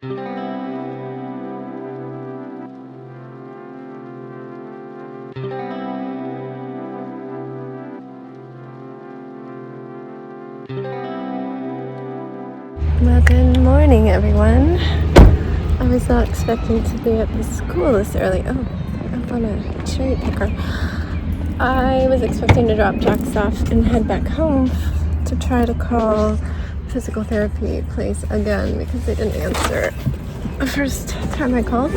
Well, good morning, everyone. I was not expecting to be at the school this early. Oh, I'm on a cherry picker. I was expecting to drop Jax off and head back home to try to call physical therapy place again because they didn't answer the first time I called,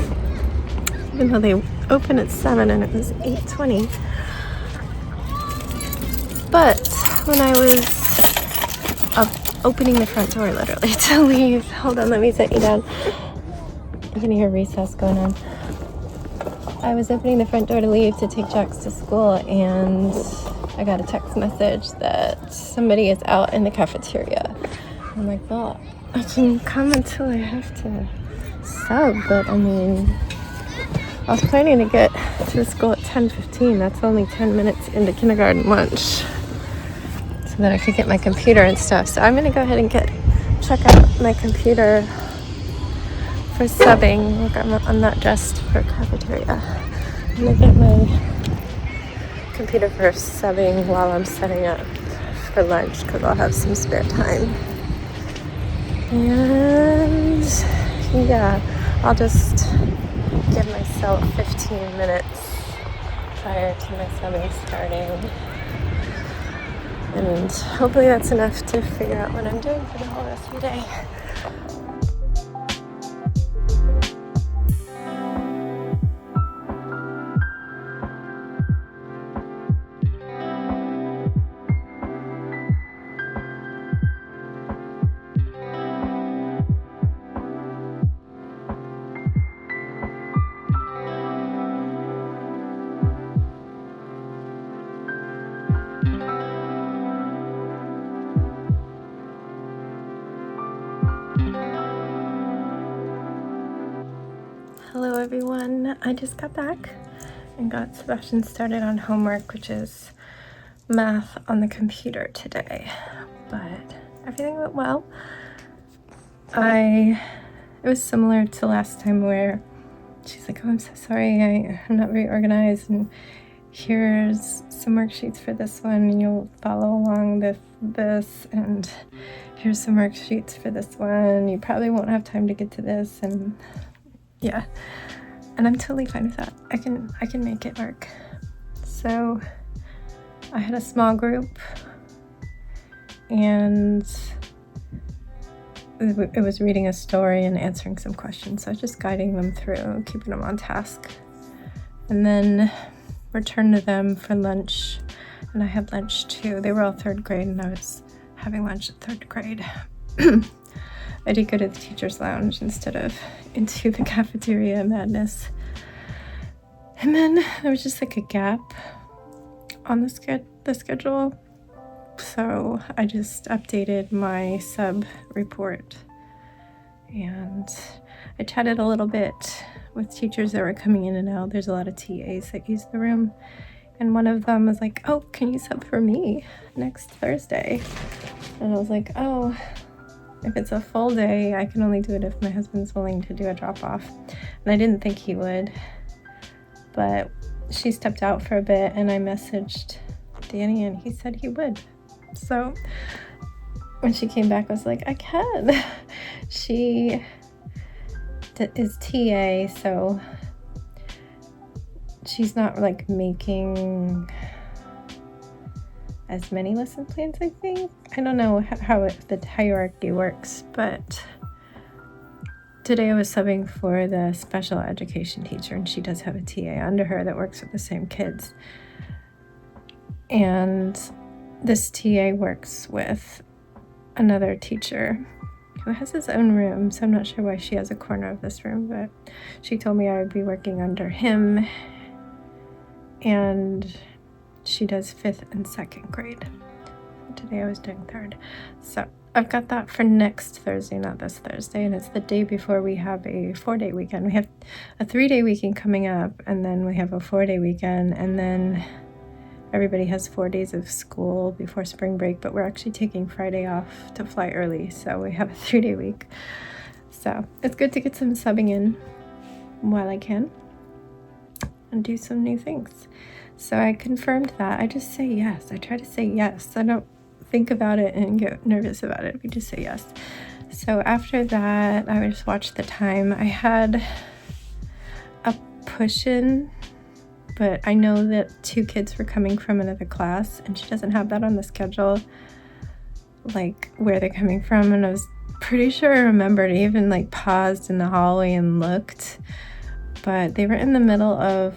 even though they open at 7 and it was 8:20. But when I was up opening the front door literally to leave, hold on, let me set you down. You can hear recess going on. I was opening the front door to leave to take Jax to school, and I got a text message that somebody is out in the cafeteria. I'm like, well, I can come until I have to sub, but I mean, I was planning to get to the school at 10:15. That's only 10 minutes into kindergarten lunch, so that I could get my computer and stuff. So I'm gonna go ahead and check out my computer for subbing. Look, I'm not dressed for cafeteria. I'm gonna get my computer for subbing while I'm setting up for lunch because I'll have some spare time. And yeah, I'll just give myself 15 minutes prior to my subbing starting. And hopefully that's enough to figure out what I'm doing for the whole rest of the day. Hello everyone, I just got back and got Sebastian started on homework, which is math on the computer today, but everything went well. It was similar to last time where she's like, oh, I'm so sorry, I'm not very organized, and here's some worksheets for this one and you'll follow along with this, and here's some worksheets for this one, you probably won't have time to get to this, and yeah, and I'm totally fine with that. I can make it work. So I had a small group, and it was reading a story and answering some questions. So I was just guiding them through, keeping them on task, and then returned to them for lunch. And I had lunch too. They were all third grade, and I was having lunch at third grade. I did go to the teacher's lounge instead of into the cafeteria madness. And then there was just like a gap on the schedule. So I just updated my sub report. And I chatted a little bit with teachers that were coming in and out. There's a lot of TAs that use the room. And one of them was like, oh, can you sub for me next Thursday? And I was like, oh, if it's a full day, I can only do it if my husband's willing to do a drop-off. And I didn't think he would, but she stepped out for a bit, and I messaged Danny, and he said he would. So when she came back, I was like, I can. She is TA, so she's not like making as many lesson plans, I think. I don't know how the hierarchy works, but today I was subbing for the special education teacher, and she does have a TA under her that works with the same kids. And this TA works with another teacher who has his own room, so I'm not sure why she has a corner of this room, but she told me I would be working under him, and she does 5th and 2nd grade. Today I was doing 3rd. So I've got that for next Thursday, not this Thursday, and it's the day before we have a 4-day weekend. We have a 3-day weekend coming up, and then we have a 4-day weekend, and then everybody has 4 days of school before spring break, but we're actually taking Friday off to fly early, so we have a 3-day week. So it's good to get some subbing in while I can and do some new things. So I confirmed that. I just say yes. I try to say yes. I don't think about it and get nervous about it. We just say yes. So after that, I just watched the time. I had a push-in, but I know that 2 kids were coming from another class, and she doesn't have that on the schedule, like where they're coming from. And I was pretty sure I remembered. I even like paused in the hallway and looked, but they were in the middle of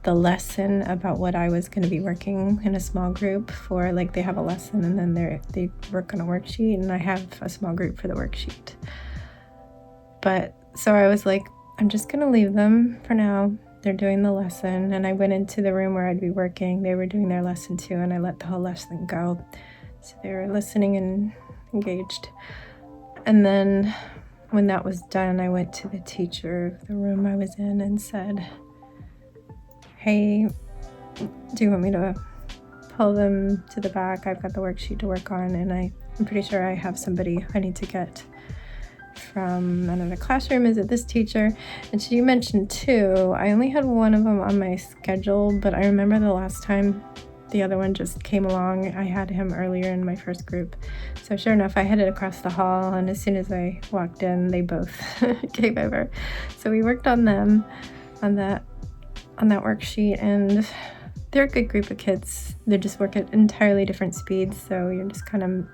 the lesson about what I was going to be working in a small group for. Like they have a lesson and then they work on a worksheet, and I have a small group for the worksheet. But so I was like, I'm just going to leave them for now. They're doing the lesson. And I went into the room where I'd be working. They were doing their lesson too, and I let the whole lesson go. So they were listening and engaged. And then when that was done, I went to the teacher of the room I was in and said, hey, do you want me to pull them to the back? I've got the worksheet to work on, and I'm pretty sure I have somebody I need to get from another classroom. Is it this teacher? And she mentioned 2. I only had one of them on my schedule, but I remember the last time the other one just came along. I had him earlier in my first group. So sure enough, I headed across the hall, and as soon as I walked in, they both came over. So we worked on them, on that worksheet, and they're a good group of kids. They just work at entirely different speeds, so you're just kind of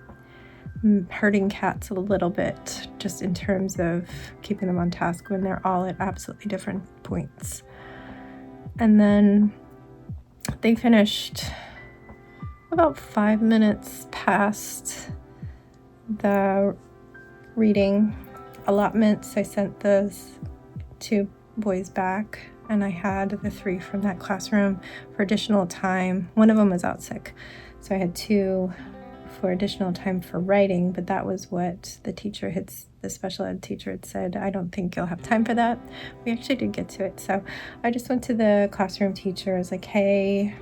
herding cats a little bit, just in terms of keeping them on task when they're all at absolutely different points. And then they finished about 5 minutes past the reading allotments. I sent those 2 boys back, and I had the 3 from that classroom for additional time. One of them was out sick, so I had 2 for additional time for writing, but that was what the special ed teacher had said, I don't think you'll have time for that. We actually did get to it. So I just went to the classroom teacher. I was like, hey,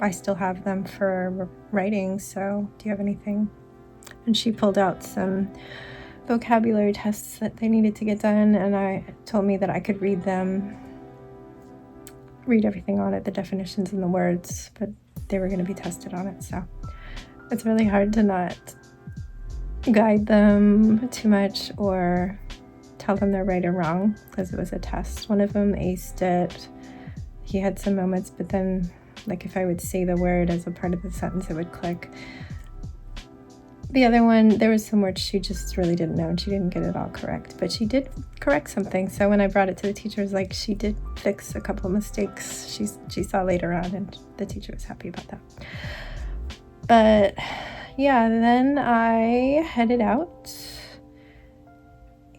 I still have them for writing, so do you have anything? And she pulled out some vocabulary tests that they needed to get done, and I told me that I could read everything on it, the definitions and the words, but they were going to be tested on it. So it's really hard to not guide them too much or tell them they're right or wrong, because it was a test. One of them aced it. He had some moments, but then like if I would say the word as a part of the sentence, it would click. The other one, there was some words she just really didn't know, and she didn't get it all correct, but she did correct something. So when I brought it to the teacher, it was like she did fix a couple of mistakes she saw later on, and the teacher was happy about that. But yeah, then I headed out,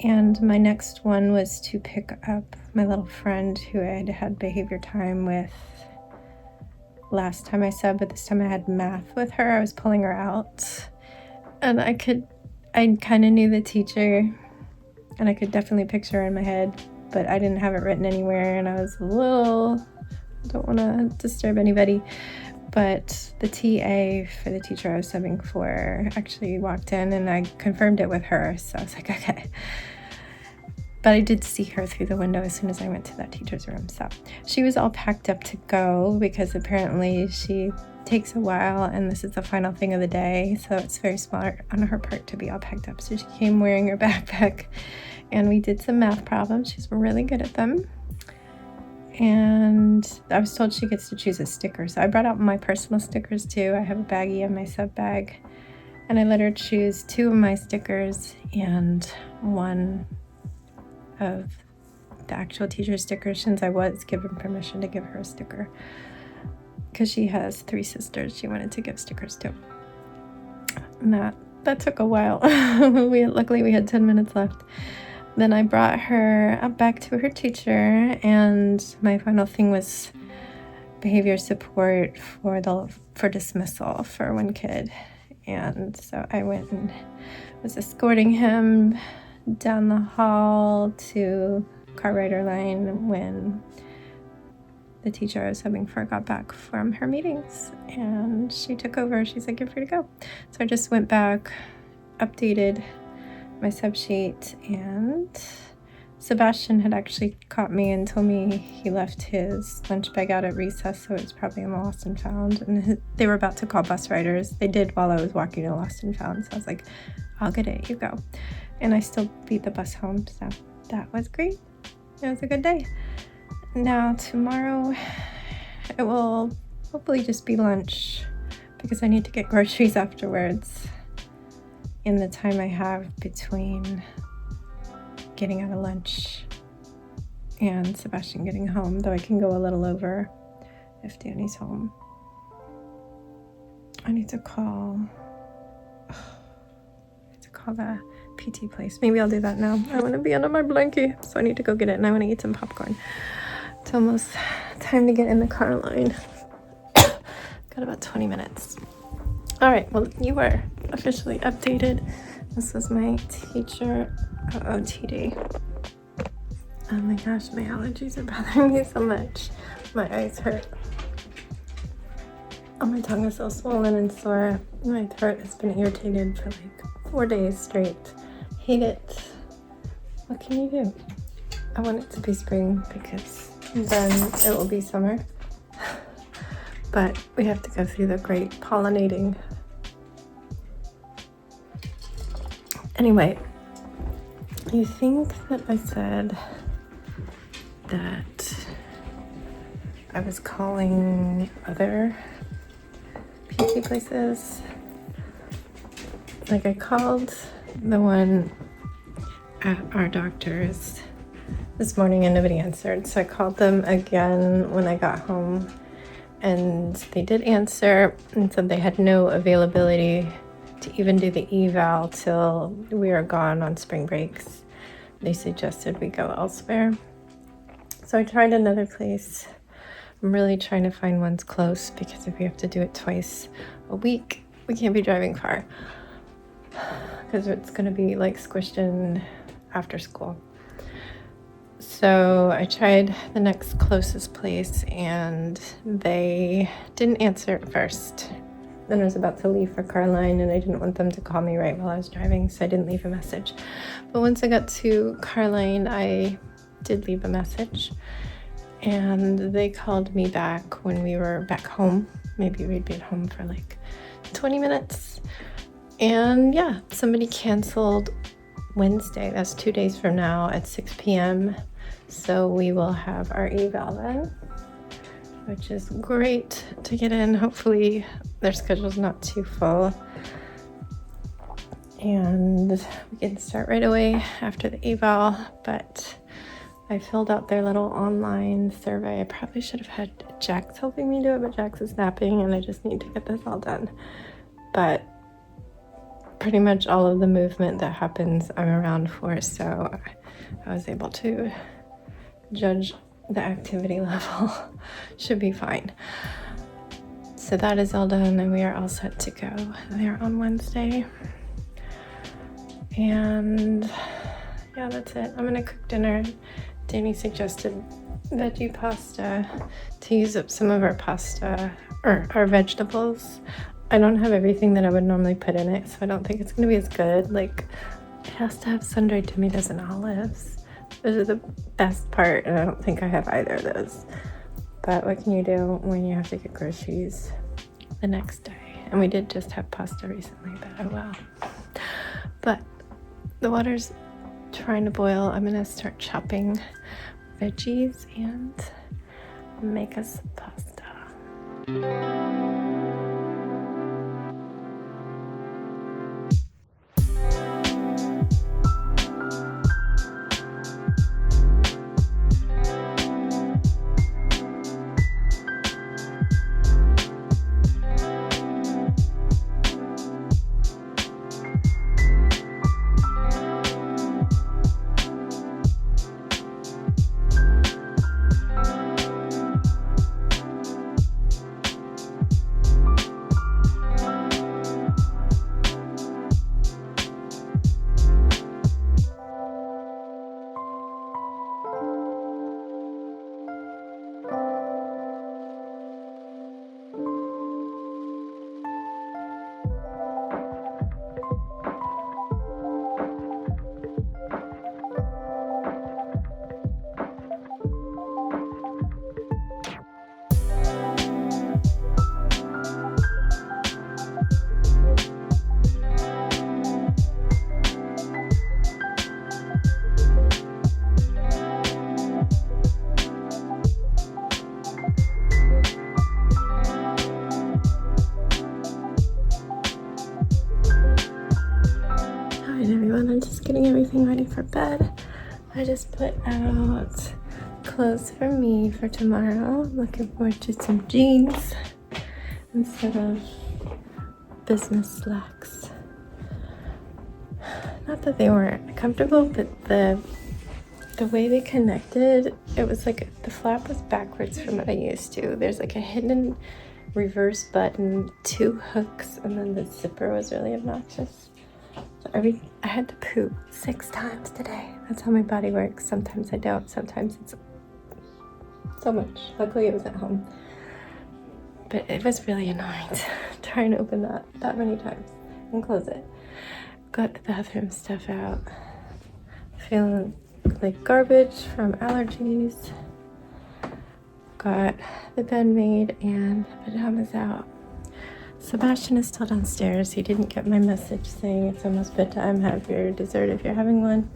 and my next one was to pick up my little friend who I had behavior time with last time I said, but this time I had math with her. I was pulling her out. And I kind of knew the teacher, and I could definitely picture her in my head, but I didn't have it written anywhere, and I was don't want to disturb anybody. But the TA for the teacher I was subbing for actually walked in, and I confirmed it with her, so I was like, okay. But I did see her through the window as soon as I went to that teacher's room. So she was all packed up to go, because apparently she takes a while, and this is the final thing of the day, so it's very smart on her part to be all packed up. So she came wearing her backpack, and we did some math problems. She's really good at them, and I was told she gets to choose a sticker, so I brought out my personal stickers too. I have a baggie in my sub bag, and I let her choose 2 of my stickers and 1 of the actual teacher stickers, since I was given permission to give her a sticker, because she has 3 sisters she wanted to give stickers to. And that took a while. Luckily we had 10 minutes left. Then I brought her back to her teacher, and my final thing was behavior support for dismissal for one kid. And so I went and was escorting him down the hall to Cartwriter Line when the teacher I was subbing for got back from her meetings, and she took over. She's like, you're free to go. So I just went back, updated my sub sheet, and Sebastian had actually caught me and told me he left his lunch bag out at recess, so it's probably in the lost and found, and they were about to call bus riders. They did while I was walking to lost and found, so I was like, I'll get it, you go. And I still beat the bus home, so that was great. It was a good day. Now tomorrow it will hopefully just be lunch because I need to get groceries afterwards in the time I have between getting out of lunch and Sebastian getting home, though I can go a little over if Danny's home. I need to call the PT place. Maybe I'll do that now. I want to be under my blanket, so I need to go get it, and I want to eat some popcorn. It's almost time to get in the car line. Got about 20 minutes. All right, well, you are officially updated. This is my teacher OOTD. Oh my gosh, my allergies are bothering me so much. My eyes hurt. Oh, my tongue is so swollen and sore. My throat has been irritated for like 4 days straight. Hate it. What can you do? I want it to be spring because then it will be summer. But we have to go through the great pollinating. Anyway, you think that I said that I was calling other PT places? Like, I called the one at our doctor's this morning and nobody answered, so I called them again when I got home, and they did answer and said they had no availability to even do the eval till we are gone on spring breaks. They suggested we go elsewhere. So I tried another place. I'm really trying to find ones close because if we have to do it twice a week, we can't be driving far because it's going to be like squished in after school. So I tried the next closest place and they didn't answer at first. Then I was about to leave for Carline and I didn't want them to call me right while I was driving, so I didn't leave a message. But once I got to Carline, I did leave a message and they called me back when we were back home. Maybe we'd be at home for like 20 minutes. And yeah, somebody canceled Wednesday. That's 2 days from now at 6 p.m. So we will have our eval then, which is great to get in. Hopefully their schedule's not too full. And we can start right away after the eval, but I filled out their little online survey. I probably should have had Jax helping me do it, but Jax is napping and I just need to get this all done. But pretty much all of the movement that happens I'm around for, so I was able to judge the activity level. Should be fine. So that is all done and we are all set to go there on Wednesday. And yeah, that's it. I'm gonna cook dinner. Danny suggested veggie pasta to use up some of our pasta or our vegetables. I don't have everything that I would normally put in it, so I don't think it's gonna be as good. Like, it has to have sun-dried tomatoes and olives. Those are the best part, and I don't think I have either of those. But what can you do when you have to get groceries the next day? And we did just have pasta recently, but oh well. But the water's trying to boil. I'm gonna start chopping veggies and make us pasta. for bed. I just put out clothes for me for tomorrow. I'm looking forward to some jeans instead of business slacks. Not that they weren't comfortable, but the way they connected, it was like the flap was backwards from what I used to. There's like a hidden reverse button, 2 hooks, and then the zipper was really obnoxious. So I had to poop 6 times today. That's how my body works. Sometimes I don't. Sometimes it's so much. Luckily it was at home. But it was really annoying trying to open that many times and close it. Got the bathroom stuff out. Feeling like garbage from allergies. Got the bed made and the pajamas out. Sebastian is still downstairs. He didn't get my message saying it's almost bedtime, have your dessert if you're having one.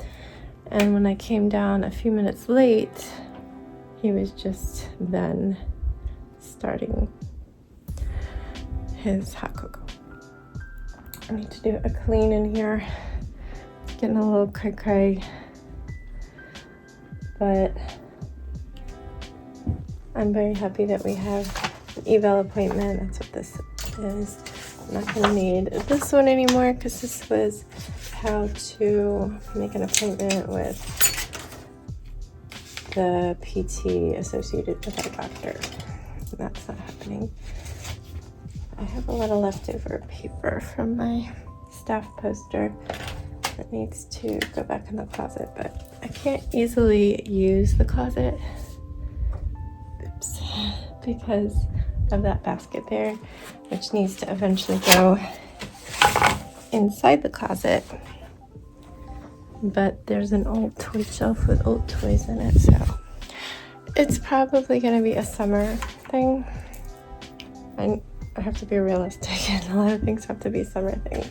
And when I came down a few minutes late, he was just then starting his hot cocoa. I need to do a clean in here. It's getting a little cray-cray, but I'm very happy that we have an eval appointment. That's what this is. I'm not going to need this one anymore because this was how to make an appointment with the PT associated with our doctor. That's not happening. I have a little leftover paper from my staff poster that needs to go back in the closet, but I can't easily use the closet. Oops. Because of that basket there, which needs to eventually go inside the closet. But there's an old toy shelf with old toys in it, so it's probably going to be a summer thing. I have to be realistic, and a lot of things have to be summer things.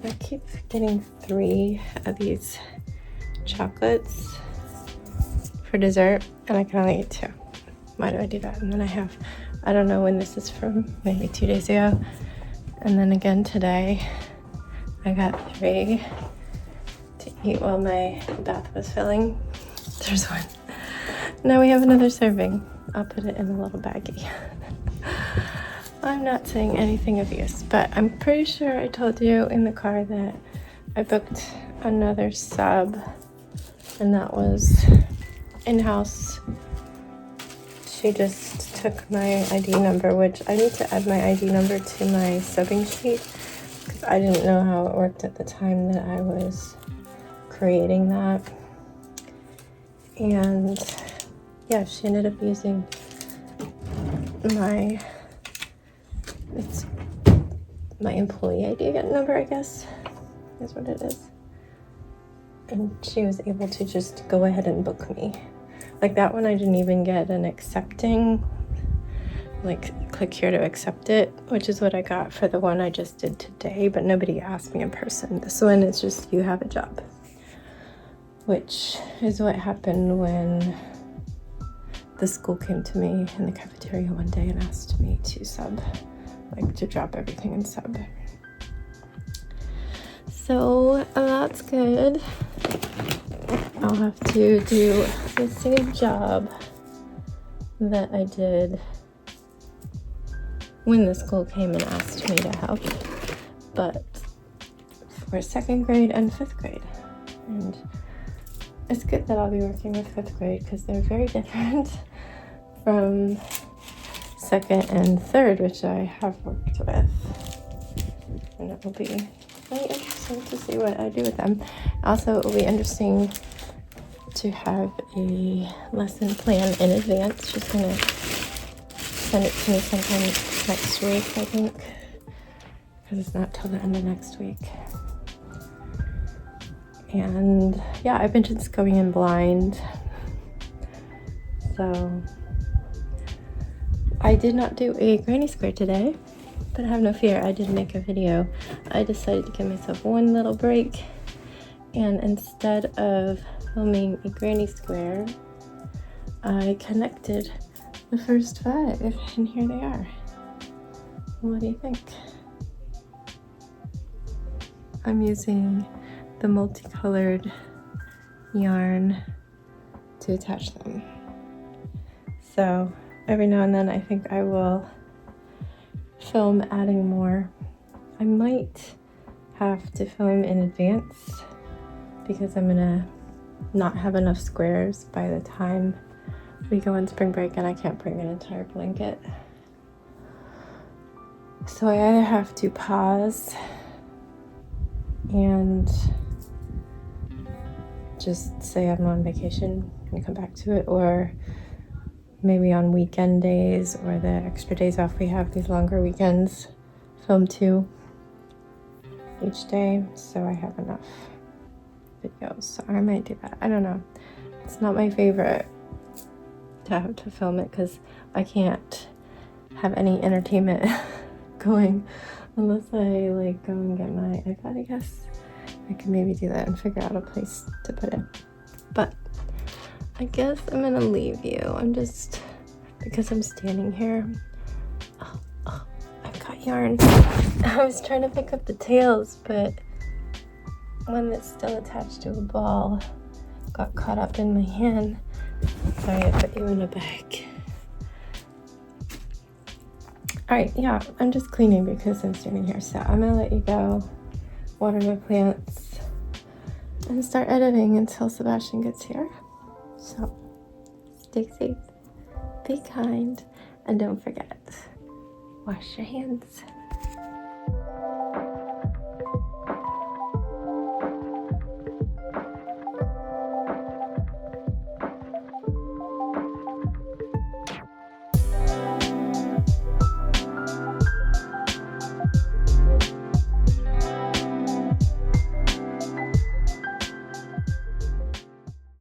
I keep getting 3 of these chocolates for dessert, and I can only eat 2. Why do I do that? And then I don't know when this is from, maybe 2 days ago. And then again today, I got 3 to eat while my bath was filling. There's 1. Now we have another serving. I'll put it in a little baggie. I'm not saying anything of use, but I'm pretty sure I told you in the car that I booked another sub, and that was in-house. She just took my ID number, which I need to add my ID number to my subbing sheet because I didn't know how it worked at the time that I was creating that. And yeah, she ended up using my employee ID number, I guess, is what it is. And she was able to just go ahead and book me. Like that one, I didn't even get an accepting, like click here to accept it, which is what I got for the one I just did today, but nobody asked me in person. This one is just, you have a job, which is what happened when the school came to me in the cafeteria one day and asked me to sub, like to drop everything and sub. So that's good. I'll have to do the same job that I did when the school came and asked me to help, but for 2nd grade and 5th grade. And it's good that I'll be working with 5th grade because they're very different from 2nd and 3rd, which I have worked with. And it will be really interesting to see what I do with them. Also, it will be interesting to have a lesson plan in advance. She's gonna send it to me sometime next week, I think, because it's not till the end of next week. And yeah, I've been just going in blind. So I did not do a granny square today, but have no fear, I did make a video. I decided to give myself one little break, and instead of filming a granny square, I connected the first 5, and here they are. What do you think? I'm using the multicolored yarn to attach them. So every now and then I think I will film adding more. I might have to film in advance because I'm gonna not have enough squares by the time we go on spring break and I can't bring an entire blanket. So I either have to pause and just say I'm on vacation and come back to it, or maybe on weekend days or the extra days off we have, these longer weekends, film 2 each day so I have enough videos. So I might do that. I don't know. It's not my favorite to have to film it because I can't have any entertainment going unless I like go and get my iPad. I guess I can maybe do that and figure out a place to put it. But I guess I'm gonna leave you. I'm just, because I'm standing here. Oh, I've got yarn. I was trying to pick up the tails, but one that's still attached to a ball got caught up in my hand. Sorry, I put you in a bag. Alright, yeah, I'm just cleaning because I'm standing here. So I'm gonna let you go, water my plants, and start editing until Sebastian gets here. So stay safe, be kind, and don't forget, wash your hands.